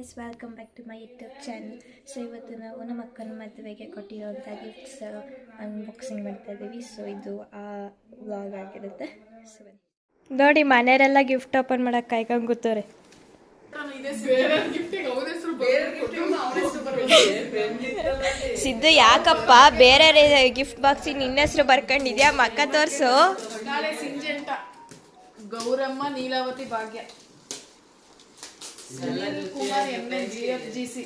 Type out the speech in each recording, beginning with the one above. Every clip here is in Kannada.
Guys, welcome back to my YouTube channel. So ಇವತ್ತು ನಾವು ನಮ್ಮ ಅಕ್ಕನ ಮದುವೆಗೆ ಕೊಟ್ಟಿರೋಂಥ ಗಿಫ್ಟ್ಸ್ ಅನ್ಬಾಕ್ಸಿಂಗ್ ಮಾಡ್ತಾ ಇದ್ದೀವಿ. ಸೊ ಇದು ಆ ವ್ಲಾಗ್ ಆಗಿರುತ್ತೆ. ಸೊ ನೋಡಿ, ಮನೆಯವರೆಲ್ಲ ಗಿಫ್ಟ್ ಓಪನ್ ಮಾಡಕ್ಕೆ ಕಾಯ್ಕೊಂಡು ಕೂತವ್ರೆ. ಸಿದ್ದು, ಯಾಕಪ್ಪ ಬೇರೆ ಗಿಫ್ಟ್ ಬಾಕ್ಸಿಗೆ ನಿನ್ನ ಹೆಸರು ಬರ್ಕೊಂಡಿದ್ಯಾ? ಮಕ್ಕ ತೋರ್ಸು. ಗೌರಮ್ಮ ನೀಲಾವತಿ ಭಾಗ್ಯ ಕುಮಾರ್ MNGFGC.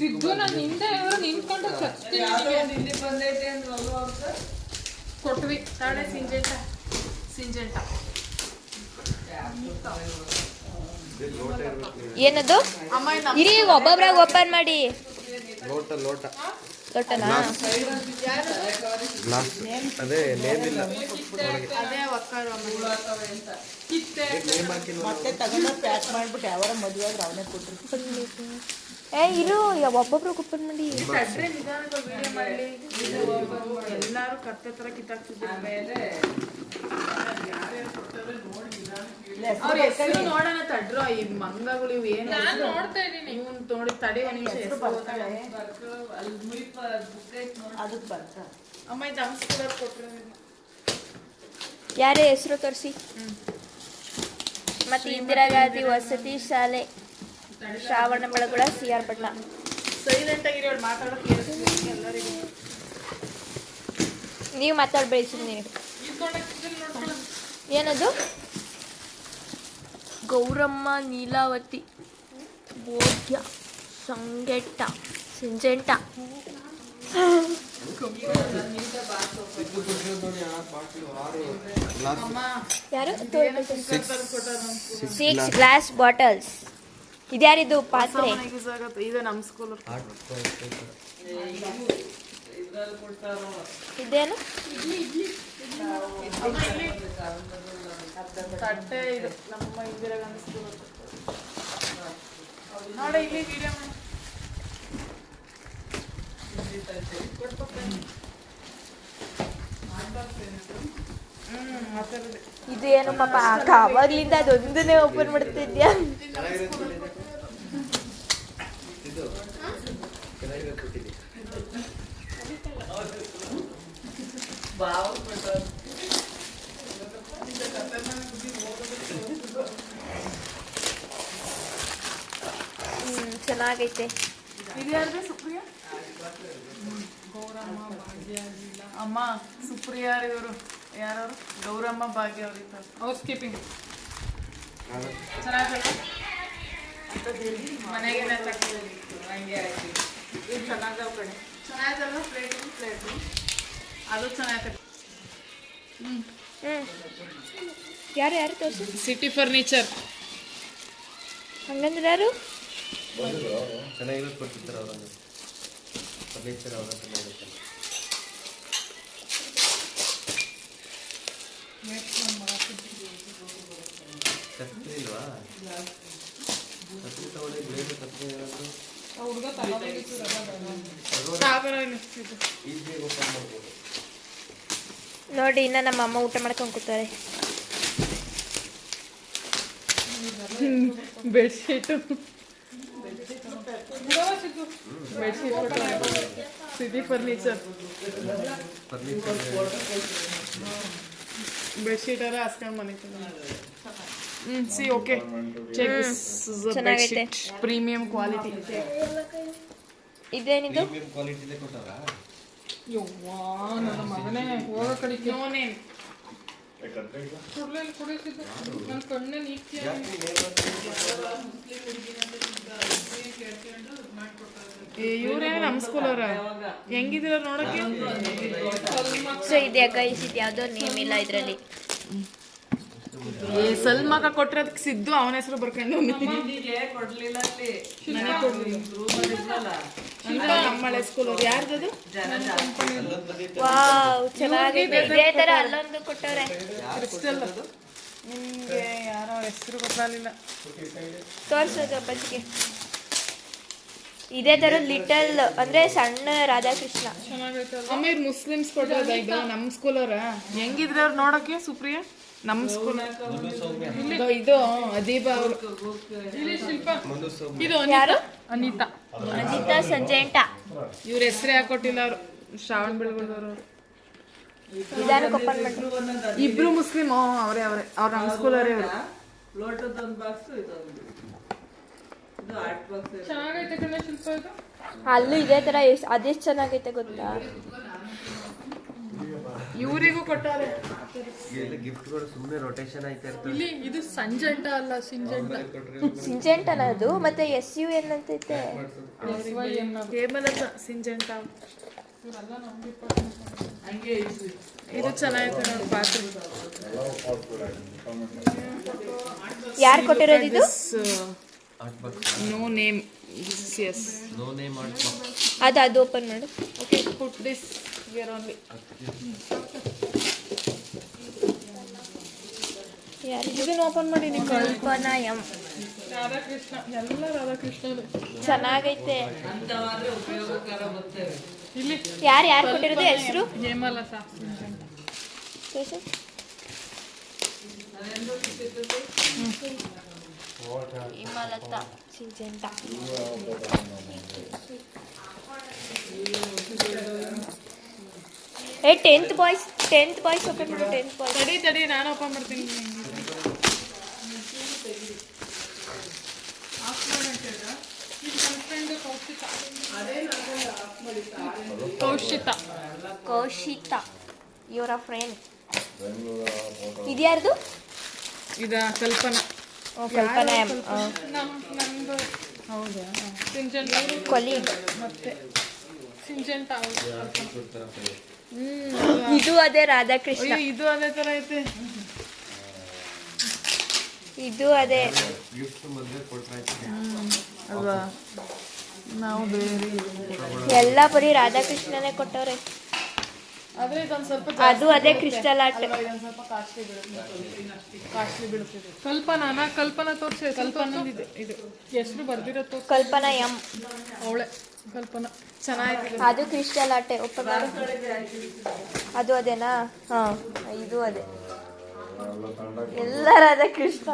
ಸಿದ್ದು ನಾನು ಹಿಂದೆ ನಿಂತ್ಕೊಂಡು ಕೊಟ್ವಿ. ತಾಳೆ ಸಿಂಜೆಂಟ ಏನದು? ಇರಿ, ಒಬ್ಬೊಬ್ರಾಗ ಓಪನ್ ಮಾಡಿ. ಲೋಟನಾ? ಮತ್ತೆ ತಗೊಂಡು ಪ್ಯಾಕ್ ಮಾಡ್ಬಿಟ್ಟು ಯಾವಾಗ ಮದುವೆ ಆದ್ರೆ ಅವನೇ ಕೊಟ್ಟರು. ಇರು, ಒಬ್ಬೊಬ್ರು ಓಪನ್ ಮಾಡಿ. ಎಲ್ಲಾರು ಕತ್ತೆ ತರ ಕಿತ್ತಾಕ್ತಿದ್ದಾರೆ. ಅವ್ರ ಹೆಸರು ನೋಡೋಣ ತಡ್ರು. ಈ ಮಂಗಗಳು ಇವು ಏನು ನೋಡ್ತಾ ಇದೀನಿ. ಇವನ್ ನೋಡಿ ತಡಿ ಒಂದ್ ನಿಮಿಷ. ಅದಕ್ಕೆ ಬರ್ತ ಅಮ್ಮ ಇದು ಹಂಸ್ಕೊಳಕ್ ಕೊಟ್ರು. ಯಾರೇ ಹೆಸರು ತೋರಿಸಿ. ಮತ್ತೆ ಇಂದಿರಾ ಗಾಂಧಿ ವಸತಿ ಶಾಲೆ, ಶ್ರಾವಣ ಬೆಳಗುಳ, CR ಪಟ್ನ. ಸೈಲೆಂಟ್ ಆಗಿರಿ, ಅವ್ರು ಮಾತಾಡೋಕೆ ಎಲ್ಲರಿಗೂ. ನೀವು ಮಾತಾಡ್ಬೇಡಿ ಸುಮ್ಮನೆ. ಏನದು? ಗೌರಮ್ಮ ನೀಲಾವತಿ ಭೋಗ್ಯ ಸಂಗೆಟ್ಟ ಸಿಂಜೆಂಟ. ಯಾರು? 6 ಗ್ಲಾಸ್ ಬಾಟಲ್ಸ್. ಇದ್ಯಾರಿದು ಪಾತ್ರೆ? ಇದು ನಮ್ಮ ಸ್ಕೂಲ್. ಇದೇನು? ತಟ್ಟೆ. ಇದು ನಮ್ಮ ಇಂದಿರಾ ಗಾಂಧಿ ಸ್ಕೂಲ್. ನೋಡಿ ಇಲ್ಲಿ ವಿಡಿಯೋ ಮಾಡಿ. ಇದು ಏನು ಪಾಪ, ಅವಾಗ್ಲಿಂದ ಅದೊಂದನ್ನೇ ಓಪನ್ ಮಾಡ್ತಿದ್ಯಾ? ಚೆನ್ನಾಗೈತೆ. ಇದು ಯಾರ್ದು? ಸುಪ್ರಿಯಾ. ಗೌರಮ್ಮ ಭಾಗ್ಯ. ಅಮ್ಮ ಸುಪ್ರಿಯಾ ಇವರು ಯಾರವರು? ಗೌರಮ್ಮ ಭಾಗ್ಯ ಅವ್ರು. ಹೌಸ್ ಕೀಪಿಂಗ್ ಚೆನ್ನಾಗಲ್ಲ? ಮನೆಗೆ ಹಂಗೆ ಆಯ್ತು. ಇದು ಚೆನ್ನಾಗವ ಕಡೆ. ಚೆನ್ನಾಗಲ್ಲ? ಪ್ಲೇಟ್ ಅದು ಚೆನ್ನಾಗತ್ತೆ. ಯಾರು ತೋರಿಸಿ. City furniture. ಹಂಗಂದ್ರೆ ಯಾರು? ನೋಡಿ, ಇನ್ನ ನಮ್ಮ ಅಮ್ಮ ಊಟ ಮಾಡ್ಕೊಂಡು ಕೂತಾರೆ. Bedsheet city furniture. ಬೆಡ್ಶೀಟ್ ಎಲ್ಲ ಹಾಸ್ಕೊಂಡು ಮನೆಗೆ. ಸಿ ಓಕೆ, ಚೆಕ್ ಚೆನ್ನಾಗೈತೆ. Premium quality. ಇದೇನಿದು? ಯವ್ವಾ ನನ್ನ ಮಗನೇ ಹೋಗೋ ಕಡೆಗೆ. ನೋನೇನು ನನ್ನ ಕಣ್ಣೆ ನೀಕ್ತಿಯ. ಇವ್ರೇನೇ ನಮ್ಮ ಸ್ಕೂಲವ್ರ. ಹೆಂಗಿದ್ದೀರ ನೋಡಕ್ಕೆ? ಸೊ ಇದೆಯಾ ಗೈಸ್? ಇದು ಯಾವುದೋ ನೇಮ್ ಇಲ್ಲ ಇದರಲ್ಲಿ. ಸಲ್ಮಾಕ ಕೊಟ್ರೆ ಅದಕ್ಕೆ ಸಿದ್ದು ಅವನ ಹೆಸರು ಬರ್ಕೊಂಡು ನಮ್ಮಳೆ ಸ್ಕೂಲ್ ಅವ್ರು. ಯಾರ್ದದು? ವಾವ್, ಚೆನ್ನಾಗಿದೆ. ಇದೇ ತರ ಅಲ್ಲೊಂದು ಕೊಟ್ಟವ್ರೆ. ಕ್ರಿಸ್ಟಲ್. ನಿಮ್ಗೆ ಯಾರೋ ಹೆಸರು ಗೊತ್ತಾಗಲಿಲ್ಲ. ತೋರ್ಸೋದು ಅಪ್ಪಾಜಿಗೆ. ಇದೇ ತರ ಲಿಟಲ್ ಅಂದ್ರೆ ಸಣ್ಣ ರಾಧಾಕೃಷ್ಣ. ಅಮ್ಮ ಇವ್ರು ಮುಸ್ಲಿಮ್ಸ್ ಕೊಟ್ಟಿರೋದ? ಇದು ನಮ್ಮ ಸ್ಕೂಲ್ ಅವ್ರ. ಹೆಂಗಿದ್ರೆ ಅವ್ರು ನೋಡಕ್ಕೆ ಸುಪ್ರಿಯಾ? ನಮ್ಮ ಸ್ಕೂಲ್ ಇದು ಅದೀಬ ಅವರು. ಇದು ಯಾರು? ಅನಿತಾ. ಅನಿತಾ ಸಂಜೆಂಟ. ಇವ್ರ ಹೆಸರೇ ಹಾಕೊಟ್ಟಿಲ್ಲ ಅವರು. ಶ್ರಾವಣ ಬೆಳಗೊಳದವರು. ನಿಧಾನಕ್ಕೆ ಓಪನ್ ಮಾಡಿ. ಇಬ್ರು ಮುಸ್ಲಿಂ. ಅವರೇ ಅವ್ರ ನಮ್ಮ ಸ್ಕೂಲವರೇ ಅವರು. ಚೆನ್ನಾಗೈತೆ ಕಣೆ ಶಿಲ್ಪ ಇದು. ಅಲ್ಲೂ ಇದೇ ತರ ಅದೆಷ್ಟು ಚೆನ್ನಾಗೈತೆ ಗೊತ್ತಾ. ಇವರಿಗೂ ಕೊಟ್ಟಾರೆ ಗಿಫ್ಟ್ಗಳು ಸುಮ್ಮನೆ ರೊಟೇಷನ್ ಆಯ್ತಾ ಇರ್ತವೆ. ಇಲ್ಲಿ. ಇದು ಸಂಜಂಟ ಅಲ್ಲ ಸಿಂಜಂಟ. ಸಿಂಜೆಂಟನ ಅದು. ಮತ್ತೆ SUN ಅಂತೈತೆ. ಹೇಮಲತ ಸಿಂಜಂಟ. ಇದು ಚೆನ್ನಾಗೈತೆ ನೋಡಿ ಪಾತ್ರೆ. ಯಾರು ಕೊಟ್ಟಿರೋದು ಇದು? No name. Yes no name art box. ಅದು ಓಪನ್ ಮಾಡು. Okay put this here only. ಇದನ್ನ ಓಪನ್ ಮಾಡಿ. ನೀವು ಕಲ್ಪನಾ ಎಂ. ರಾಧಾಕೃಷ್ಣ. ಎಲ್ಲ ರಾಧಾಕೃಷ್ಣರು ಚೆನ್ನಾಗೈತೆ. ಇಲ್ಲಿ ಯಾರು ಕೊಟ್ಟಿರೋದು ಹೆಸರು? Hemalatha. Himalatha Syngenta. Tenth boys open ಮಾಡು. 10th boys. ತಡಿ ನಾನು ಓಪನ್ ಮಾಡ್ತೀನಿ. ಕೌಶಿತಾ ಇವರ ಫ್ರೆಂಡ್. ಇದ್ಯಾರ್ದು? ಇದ ಕಲ್ಪನಾ. ಕಲ್ಪನಾ ಎಂ. ನಮ್ದು. ಹೌದಾ? ಸಿಂಜಂಟ ಕೊಲೀಗ್. ಮತ್ತೆ ಸಿಂಜಂಟ. ಇದು ಅದೇ ರಾಧಾಕೃಷ್ಣ. ಇದು ಅದೇ ತರ ಐತೆ. ಇದು ಅದೇ. ಗಿಫ್ಟ್ ಮದುವೆ ಕೊಟ್ರೆ ಅಲ್ವಾ? ನಾವು ಬೇರೆ ಎಲ್ಲ ಬರೀ ರಾಧಾಕೃಷ್ಣನೇ ಕೊಟ್ಟವ್ರೆ. ಆದ್ರೆ ಇದೊಂದು ಸ್ವಲ್ಪ ಅದು ಅದೇ ಕ್ರಿಸ್ಟಲ್ ಆರ್ಟ್. ಇದೊಂದು ಸ್ವಲ್ಪ ಕಾಸ್ಟ್ಲಿ ಬೀಳುತ್ತೆ. ಕಲ್ಪನಾ ತೋರಿಸಿ. ಕಲ್ಪನಾ ಇದು ಹೆಸರು ಬರ್ದಿರತ್ತೋ. ಕಲ್ಪನಾ ಎಂ. ಅವಳೆ ಕಲ್ಪನಾ. ಚೆನ್ನಾಗಿದೆ. ಅದು ಕ್ರಿಸ್ಟಲ್ ಆರ್ಟೆ. ಓಪನ್ ಮಾಡು. ಅದು ಅದೇನಾ? ಹಾ, ಇದು ಅದೇ. ಎಲ್ಲ ರಾಧಾಕೃಷ್ಣ.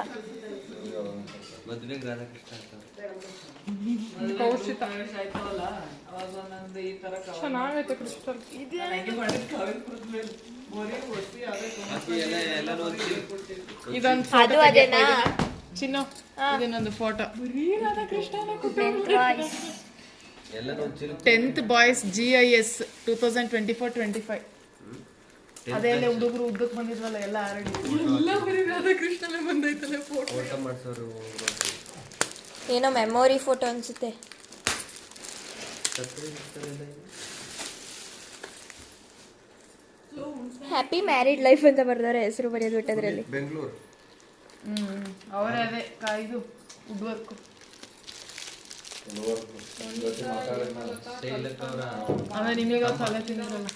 ಮದುವೆಗೆ ರಾಧಾಕೃಷ್ಣ ಅಂತ. ಕೌಶಿತ. ಚೆನ್ನಾಗೈತೆ ಕ್ರಿಸ್ಟಲ್. ಇದೊಂದು ಅದು ಅದೇನಾ? ಚಿನ್ನು. ಇದನ್ನೊಂದು ಫೋಟೋ. ರಾಧಾಕೃಷ್ಣನ 10th boys GIS 2024-25. ಅದೇ ಹುಡುಗರು ಉದ್ದಕ್ಕೆ ಬಂದಿದ್ವಲ್ಲ ಎಲ್ಲ ಆರಡಿ. ಎಲ್ಲ ಬರೀ ರಾಧಾಕೃಷ್ಣನೇ ಬಂದೈತಲ್ಲ ಫೋಟೋ ಮಾಡ್ಸೋರು. ಏನೋ ಮೆಮೊರಿ ಫೋಟೋ ಅನ್ಸುತ್ತೆ. ಹ್ಯಾಪಿ ಮ್ಯಾರಿಡ್ ಲೈಫ್ ಅಂತ ಬರ್ದಾರೆ. ಹೆಸರು ಬರೆಯೋದು ಬಿಟ್ಟದ್ರಲ್ಲಿ. ಬೆಂಗಳೂರು. ಅವರೇ ಅದೇ ಇದು ವುಡ್ ವರ್ಕ್. ಆಮೇಲೆ ನಿಮಗೆ ತಲೆ ತಿನ್ನಲ್ಲ.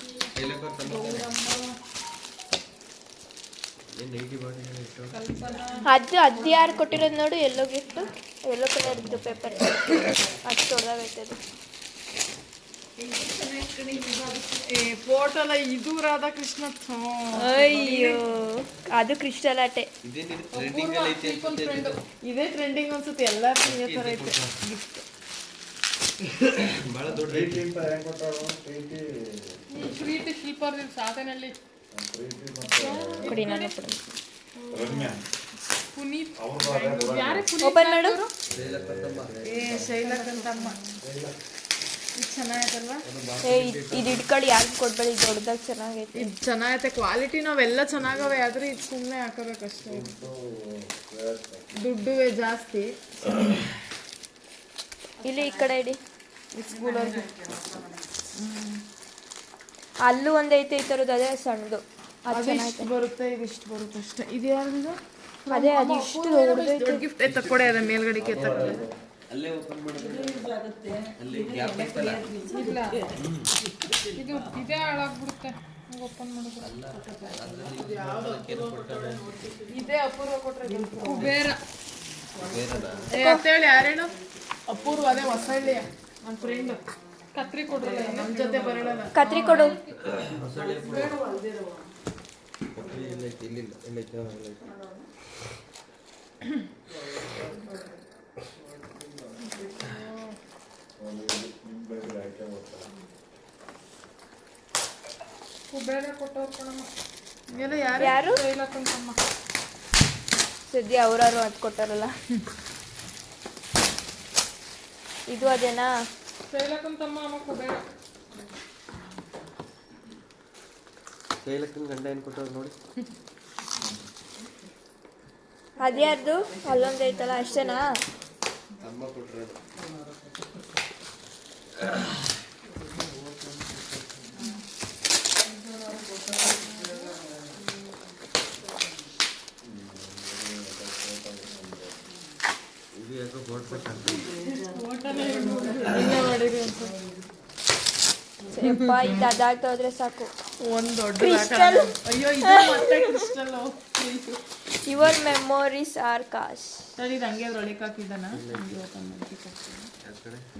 ಅದು ಯಾರು ಕೊಟ್ಟಿರೋದು ನೋಡು. ಎಲ್ಲೋ ಗಿಫ್ಟ್. ಎಲ್ಲೋ ಕಲರ್ದು ಪೇಪರ್. ಅಷ್ಟು ದೊಡ್ಡದಾಗೈತೆ ಅದು. ಫೋಟೋ ಅಲ್ಲ ಇದು ರಾಧಾಕೃಷ್ಣ. ಅಯ್ಯೋ, ಅದು ಕ್ರಿಸ್ಟಲ್ ಆಟೆ. ಇದೇ ಟ್ರೆಂಡಿಂಗ್ ಅನ್ಸುತ್ತೆ. ಎಲ್ಲರೂ ಇದೇ ತರ ಐತೆ ಗಿಫ್ಟ್. ಬಹಳ ದೊಡ್ಡ ಪ್ರೀತಿ ಶಿಲ್ಪ ಸಾಧನಲ್ಲಿ ಕೊಡಿ. ನಾನು ಪುನೀತ್. ಓಪನ್ ಮಾಡು. ಶೈಲಕಂತಮ್ಮ. ಇದು ಚೆನ್ನಾಗೈತಲ್ವಾ? ಇದು ಇಟ್ಕೊಳ್ಳಿ. ಯಾರು ಕೊಡ್ಬೇಡಿ. ದೊಡ್ಡದಾಗಿ ಚೆನ್ನಾಗೈತೆ. ಇದು ಚೆನ್ನಾಗೈತೆ. ಕ್ವಾಲಿಟಿ ನಾವೆಲ್ಲ ಚೆನ್ನಾಗವೆ. ಆದ್ರೆ ಇದು ಸುಮ್ಮನೆ ಹಾಕೋಬೇಕಷ್ಟೇ. ದುಡ್ಡು ಜಾಸ್ತಿ. ಇಲ್ಲಿ ಈ ಕಡೆ ಇಡಿ. ಸ್ಕೂಲಲ್ಲಿ ಅಲ್ಲೂ ಒಂದೈತೆ ಈ ಥರದ್ದು. ಅದೇ ಸಣ್ಣದು. ಅದಿಷ್ಟು ಬರುತ್ತೆ. ಇದಿಷ್ಟು ಬರುತ್ತೆ ಅಷ್ಟೇ. ಇದು ಯಾರ್ದು? ಅದೇ ಅದು ಇಷ್ಟು ದೊಡ್ಡದೈತೆ. ಗಿಫ್ಟ್ ತಕ್ಕೊಡೆ. ಅದ ಮೇಲ್ಗಡೆಗೆ ಅಲ್ಲೇ ಓಪನ್ ಮಾಡಿದ್ರೆ ಅಲ್ಲಿ ಗ್ಯಾಪ್ ಐತಲ್ಲ. ಇಲ್ಲ, ಇದು ಇದೇ ಹಾಳಾಗ್ಬಿಡುತ್ತೆ ಓಪನ್ ಮಾಡಿದ್ರೆ. ಇದೇ ಅಪೂರ್ವ ಕೊಟ್ರೆ. ಕುಬೇರ ಅಂತೇಳಿ ಯಾರೇನು? ಅಪೂರ್ವ. ಅದೇ ಹೊಸಳ್ಳಿ ನನ್ನ ಫ್ರೆಂಡ್. ಕತ್ರಿ ಕೊಡ್ರಲ್ಲ ನಮ್ಮ ಜೊತೆ ಬರೋಣ. ಕತ್ರಿ ಕೊಡು. ಎಲ್ಲೈತೆ ಇಲ್ಲಿಲ್ಲ ಎಲ್ಲೈತೆ ಎಲ್ಲೈತೆ ಕುಬೇರ ಕೊಟ್ಟವ್ರು ಕಣಮ್ಮ. ಎಲ್ಲ ಯಾರು ಯಾರು? ಶೈಲಕ್ಕಂತಮ್ಮ. ಸದ್ಯ ಅವ್ರಾರು ಅದು ಕೊಟ್ಟಾರಲ್ಲ. ಇದು ಅದೇನಾ? ಶೈಲಕ್ಕಂತಮ್ಮ ಅಮ್ಮ ಕುಬೇರ. ಶೈಲಕ್ಕನ ಗಂಡ ಏನು ಕೊಟ್ಟವ್ರು ನೋಡಿ. ಅದ್ಯಾರ್ದು? ಅಲ್ಲೊಂದು ಐತಲ್ಲ ಅಷ್ಟೇನಾ? ಅಮ್ಮ ಕೊಟ್ಟಿರೋದು. ಇದು ಯಾಕೋ ಯಪ್ಪ ಇದು ಅದಾಗ್ತಾ ಹೋದ್ರೆ ಸಾಕು. ಒಂದು ದೊಡ್ಡ ಕ್ರಿಸ್ಟಲ್. ಅಯ್ಯೋ ಇದು ಮತ್ತೆ crystal. Your memories are cash. ಸರಿ ಇದು ಹಂಗೆ ಅದ್ರೊಳಗೆ ಹಾಕಿದ್ದಾನ.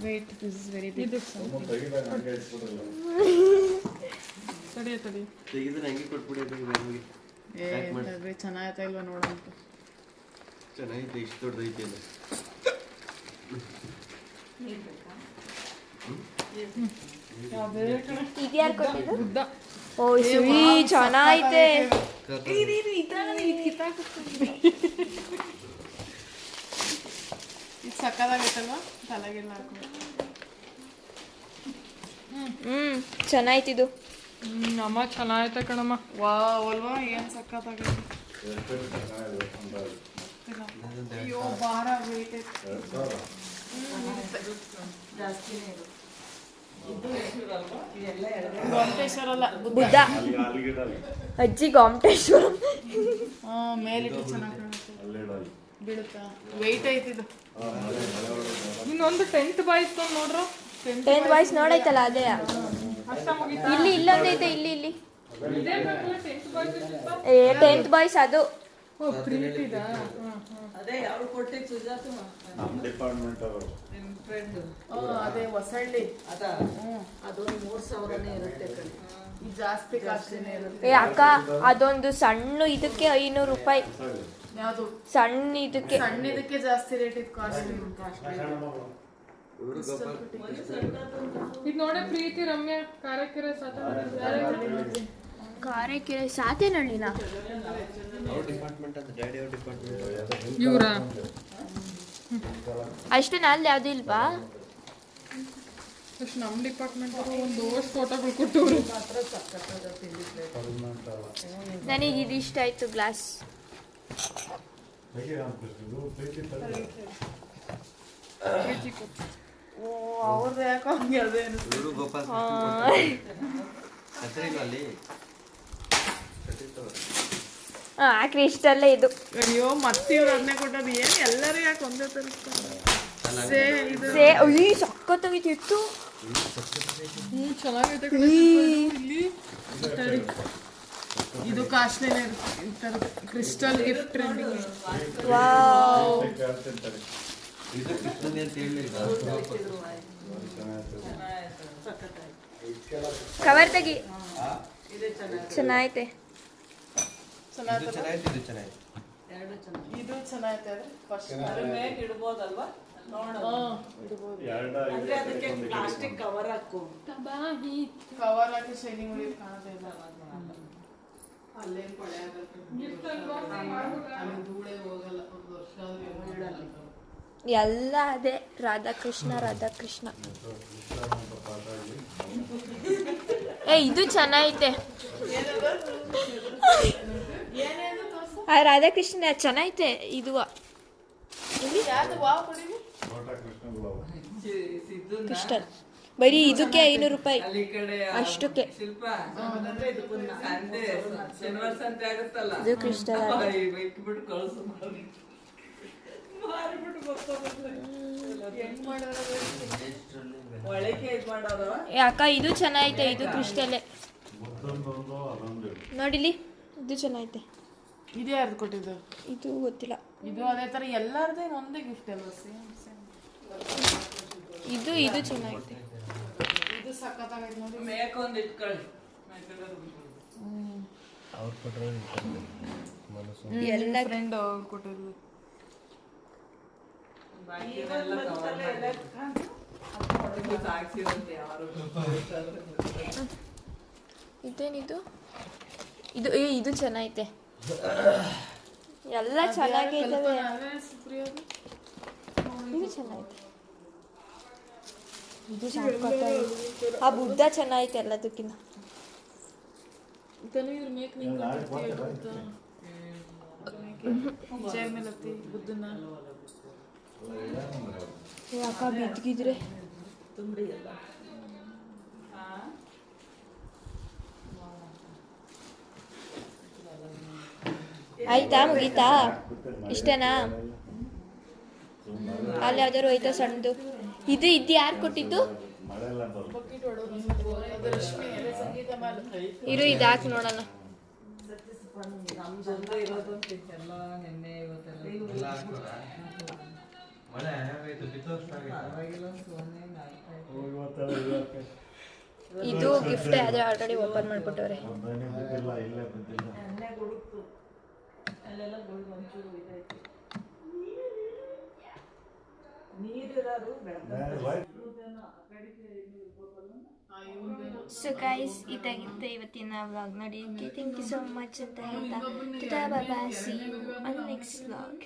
Wait this is very big. ತಡಿ ತಡಿ ತೆಗೆದ್ರೆ ಹಂಗೆ ಕೊಟ್ಬಿಡಿ ನಮಗೆ. ಏ ಚೆನ್ನಾಯ್ತಾ ಇಲ್ವಾ ನೋಡಂತ. ಚೆನ್ನಾಗಿದೆ ಇಷ್ಟು ದೊಡ್ಡದೈತೆ ಅಲ್ಲ. ಇದ್ಯಾರು ಕೊಟ್ಟಿದ್ದು? ಬುದ್ಧ. ಓ ಸ್ವೀ ಚೆನ್ನಾಗೈತೆ. ಇದು ಸಕ್ಕದಾಗೈತಲ್ವಾ ತಲೆಗೆಲ್ಲ ಹಾಕೊಂಡು. ಚೆನ್ನಾಯ್ತಿದು. ಅಮ್ಮ ಚೆನ್ನಾಗೈತೆ ಕಣಮ್ಮ. ವಾವ್ ಅಲ್ವಾ ಏನು ಸಕ್ಕತ್ತಾಗೈತೆ. ಅಯ್ಯೋ ಭಾರ ಆಗೈತೆ. ಗೋಮಟೇಶ್ವರ ಅಲ್ಲ ಬುದ್ಧ. ಅಜ್ಜಿ ಗೋಮಟೇಶ್ವರ. ಮೇಲಿಟ್ಟು ಚೆನ್ನಾಗಿ ಕಾಣುತ್ತೆ. ಬೀಳುತ್ತಾ ವೆಯ್ಟ್ ಐತಿದು. ಇನ್ನೊಂದು 10th ಬಾಯ್ಸ್ ನೋಡ್ರು. 10th ಬಾಯ್ಸ್ ನೋಡೈತಲ್ಲ ಅದೇ. ಅಷ್ಟ ಮುಗಿತಾ? ಇಲ್ಲಿ ಇಲ್ಲೊಂದೈತೆ ಇಲ್ಲಿ ಇಲ್ಲಿ. ಇದೇ ಬೇಕಲ್ಲ 10th ಬಾಯ್ಸ್. ಏ 10th ಬಾಯ್ಸ್ ಅದು. ಓ ಪ್ರಿಂಟ್ ಇದಾ? ಅದೇ ಯಾರು ಕೊಟ್ಟಿದ್ದು ಸುಜಾತ ನಮ್ಮ ಡಿಪಾರ್ಟ್ಮೆಂಟ್ ಅವರು ಅದೇ ಹೊಸಳ್ಳಿ. ಅದ ಅದು 3,000ನೇ ಇರುತ್ತೆ ಕಣೆ. ಇದು ಜಾಸ್ತಿ ಕಾಸ್ಟ್ಲಿನೇ ಇರುತ್ತೆ. ಏ ಅಕ್ಕ ಅದೊಂದು ಸಣ್ಣ ಇದಕ್ಕೆ 500 ರೂಪಾಯಿ. ಯಾವುದು ಸಣ್ಣ ಇದಕ್ಕೆ. ಸಣ್ಣ ಇದಕ್ಕೆ ಜಾಸ್ತಿ ರೇಟ್ ಇದು. ಕಾಸ್ಟ್ಲಿ ಇದು ನೋಡೇ ಪ್ರೀತಿ ರಮ್ಯಾ ಕಾರಕೆರೆ ಕಾರೆಕೆರೆ ಸಾತೇನಹಳ್ಳಿನ ಅವ್ರ ಡಿಪಾರ್ಟ್ಮೆಂಟ್ ಅಂತ ಡ್ಯಾಡಿ ಅವ್ರ ಡಿಪಾರ್ಟ್ಮೆಂಟ್ ಇವರ ಅಷ್ಟೇನ ಅಲ್ಲಿ ಯಾವ್ದು ಇಲ್ವಾ? ಅಷ್ಟು ನಮ್ಮ ಡಿಪಾರ್ಟ್ಮೆಂಟ್ ಒಂದು ಫೋಟೋಗಳು ಕೊಟ್ಟವರು. ನನಗೆ ಇದು ಇಷ್ಟ ಆಯ್ತು ಗ್ಲಾಸ್. ಓ ಅವ್ರದ್ದು ಯಾಕೋ ಹಂಗೆ ಅದೇನು. ಇವರು ಗೋಪಾಲ್ ಹತ್ರ ಅಲ್ಲಿ ಕ್ರಿಸ್ಟಲ್ಲೇ ಇದು. ಅಯ್ಯೋ ಮತ್ತೆ ಇವ್ರು ಅದನ್ನೇ ಕೊಟ್ಟದ್ದು. ಏನು ಎಲ್ಲರೂ ಯಾಕೆ ಒಂದೇ ತರಿಸ್ತಾರೆ? ಇದು ಅಯ್ಯ ಸಕ್ಕತ್ತಾಗಿತ್ತು. ಚೆನ್ನಾಗೈತೆ ಇಲ್ಲಿ. ಇದು ಕಾಸ್ಟ್ಲಿನೇ ಇರುತ್ತೆ. Crystal gift trending. ವಾವ್ ಇದು ಕೃಷ್ಣನ್ ಅಂತ ಹೇಳಿಲ್ಲ. ಕವರ್ ತೆಗಿ. ಚೆನ್ನಾಗೈತೆ. ಇದು ಚೆನ್ನಾಗಿದೆ ಇದು ಚೆನ್ನಾಗಿದೆ. ಎರಡು ಚೆನ್ನಾಗಿ ಇದು ಚೆನ್ನಾಗೈತೆ. ಆದರೆ ಫಸ್ಟ್ ಅದ್ರ ಮೇಲೆ ಇಡ್ಬೋದಲ್ವಾ? ನೋಡೋಣ ಇಡ್ಬೋದು. ಅಂದ್ರೆ ಅದಕ್ಕೆ ಪ್ಲಾಸ್ಟಿಕ್ ಕವರ್ ಹಾಕು. ಕವರ್ ಹಾಕಿ ಶೈನಿಂಗ್ ಹೊಡಿ ಕಾಣೋದೇ ಇಲ್ಲ. ಅಲ್ಲೇನು ಕೊಳೆ ಅಲ್ಲಿ ಧೂಳೆ ಹೋಗಲ್ಲ. ಒಂದು ವರ್ಷ ಆದ್ರೂ ಇಡಲ್ಲ. ಎಲ್ಲ ಅದೇ ರಾಧಾಕೃಷ್ಣ ರಾಧಾಕೃಷ್ಣ. ಏ ಇದು ಚೆನ್ನಾಗೈತೆ. ಆ ರಾಧಾಕೃಷ್ಣ ಚೆನ್ನಾಗೈತೆ. ಇದು ಯಾವ್ದು ವಾವ್ ಕೊಡಿವಿ? ಕ್ರಿಸ್ಟಲ್ ಬರೀ ಇದಕ್ಕೆ 500 ರೂಪಾಯಿ ಅಲ್ಲಿ ಕಡೆ ಅಷ್ಟಕ್ಕೆ. ಶಿಲ್ಪ ಅಂದ್ರೆ ಇದು ಸಂಡೆ ಶನಿವಾರ ಸಂತೆ ಆಗುತ್ತಲ್ಲ, ಇದು ಕ್ರಿಸ್ಟಲ್ ಇಟ್ಬಿಟ್ಟು ಕಳ್ಸು ಮಾರಿಬಿಟ್ಟು ಹೆಂಗ್ ಮಾಡೋದು? ಒಳಗೆ ಇದು ಮಾಡೋದವ. ಅಕ್ಕ ಇದು ಚೆನ್ನಾಗೈತೆ. ಇದು ಕ್ರಿಸ್ಟಲ್ಲೇ ನೋಡಿಲಿ. ಇದು ಚೆನ್ನಾಗೈತೆ. ಇದು ಯಾರ್ದು ಕೊಟ್ಟಿದ್ದು? ಇದು ಗೊತ್ತಿಲ್ಲ. ಇದು ಅದೇ ತರ ಎಲ್ಲಾರ್ದೇ ಒಂದೇ ಗಿಫ್ಟ್ ಅಲ್ವಾ? ಸೇಮ್ ಇದು ಇದು ಚೆನ್ನಾಗೈತೆ. ಇದು ಸಖತ್ತಾಗೈತೆ ನೋಡಿ. ಮೇಕೊಂದು ಇಟ್ಕೊಳ್ಳಿ. ಅವ್ರು ಕೊಟ್ಟರೆ ಮನಸ್ಸು ಎಲ್ಲ ಫ್ರೆಂಡ್ ಅವ್ರು ಕೊಟ್ಟಿರೋದು. ಇದೇನಿದು ಇದು ಇದು ಚೆನ್ನಾಗೈತೆ ಎಲ್ಲ ಚೆನ್ನಾಗೈತವೆ ಇದು ಚೆನ್ನಾಗೈತೆ ಇದು ಸಾಕಾಗೈತೆ. ಆ ಬುದ್ಧ ಚೆನ್ನಾಗೈತೆ ಎಲ್ಲದಕ್ಕಿಂತ ಜಯಮೇಲತಿ ಬುದ್ಧನ ಯಾಕ ಬಿದ್ಗಿದ್ರೆ ಆಯ್ತಾ ಮುಗೀತಾ ಇಷ್ಟೇನಾ? ಅಲ್ಲಿ ಯಾವ್ದಾರು ಹೋಯ್ತಾ ಸಣ್ಣದು? ಇದು ಯಾರು ಕೊಟ್ಟಿದ್ದು? ಇರು ಇದು ಹಾಕಿ ನೋಡೋಣ. ಇದು ಗಿಫ್ಟ್ ಆದ್ರೆ ಆಲ್ರೆಡಿ ಓಪನ್ ಮಾಡ್ಬಿಟ್ಟವ್ರೆ. ಸೊ ಗೈಸ್ ಇದಾಗಿತ್ತು ಇವತ್ತಿನ ವ್ಲಾಗ್. ನೋಡಿ ಥ್ಯಾಂಕ್ ಯು ಸೋ ಮಚ್ ಅಂತ ಹೇಳ್ತಾ tata bye bye, see you on next vlog.